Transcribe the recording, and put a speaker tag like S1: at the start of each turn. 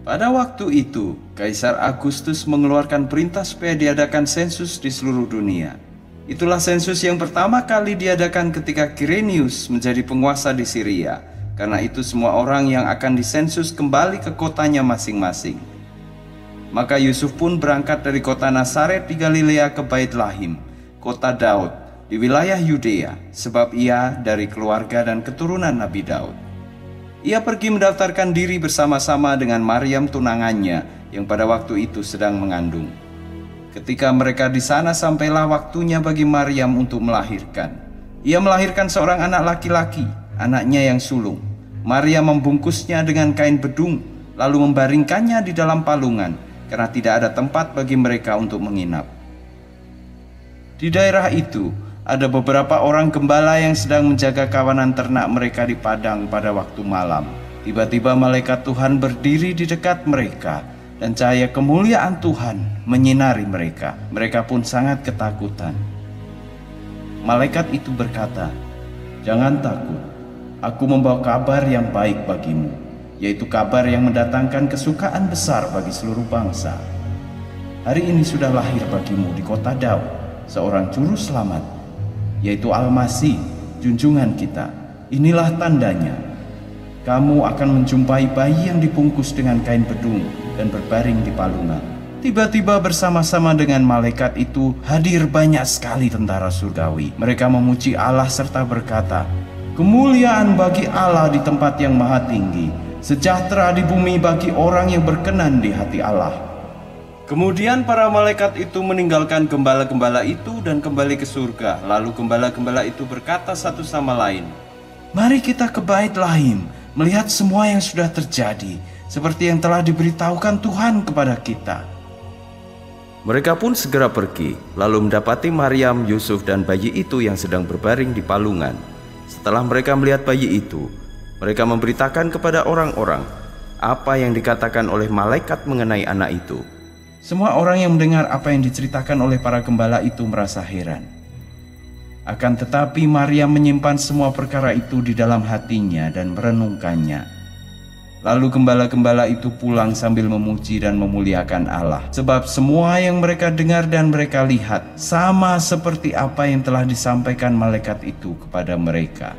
S1: Pada waktu itu, Kaisar Agustus mengeluarkan perintah supaya diadakan sensus di seluruh dunia. Itulah sensus yang pertama kali diadakan ketika Quirinius menjadi penguasa di Syria. Karena itu semua orang yang akan disensus kembali ke kotanya masing-masing. Maka Yusuf pun berangkat dari kota Nazaret di Galilea ke Baitlahim, kota Daud, di wilayah Yudea, sebab ia dari keluarga dan keturunan Nabi Daud. Ia pergi mendaftarkan diri bersama-sama dengan Maryam tunangannya yang pada waktu itu sedang mengandung. Ketika mereka di sana, sampailah waktunya bagi Maryam untuk melahirkan. Ia melahirkan seorang anak laki-laki, anaknya yang sulung. Maryam membungkusnya dengan kain bedung, lalu membaringkannya di dalam palungan, karena tidak ada tempat bagi mereka untuk menginap. Di daerah itu, ada beberapa orang gembala yang sedang menjaga kawanan ternak mereka di padang pada waktu malam. Tiba-tiba malaikat Tuhan berdiri di dekat mereka, dan cahaya kemuliaan Tuhan menyinari mereka. Mereka pun sangat ketakutan. Malaikat itu berkata, "Jangan takut, aku membawa kabar yang baik bagimu, yaitu kabar yang mendatangkan kesukaan besar bagi seluruh bangsa. Hari ini sudah lahir bagimu di kota Daud seorang juru selamat, yaitu Al-Masih, junjungan kita. Inilah tandanya. Kamu akan menjumpai bayi yang dibungkus dengan kain bedung dan berbaring di palungan." Tiba-tiba bersama-sama dengan malaikat itu hadir banyak sekali tentara surgawi. Mereka memuji Allah serta berkata, "Kemuliaan bagi Allah di tempat yang maha tinggi, sejahtera di bumi bagi orang yang berkenan di hati Allah." Kemudian para malaikat itu meninggalkan gembala-gembala itu dan kembali ke surga. Lalu gembala-gembala itu berkata satu sama lain, "Mari kita ke Baitlahim, melihat semua yang sudah terjadi, seperti yang telah diberitahukan Tuhan kepada kita." Mereka pun segera pergi, lalu mendapati Maryam, Yusuf, dan bayi itu yang sedang berbaring di palungan. Setelah mereka melihat bayi itu, mereka memberitakan kepada orang-orang apa yang dikatakan oleh malaikat mengenai anak itu. Semua orang yang mendengar apa yang diceritakan oleh para gembala itu merasa heran. Akan tetapi Maryam menyimpan semua perkara itu di dalam hatinya dan merenungkannya. Lalu gembala-gembala itu pulang sambil memuji dan memuliakan Allah, sebab semua yang mereka dengar dan mereka lihat sama seperti apa yang telah disampaikan malaikat itu kepada mereka.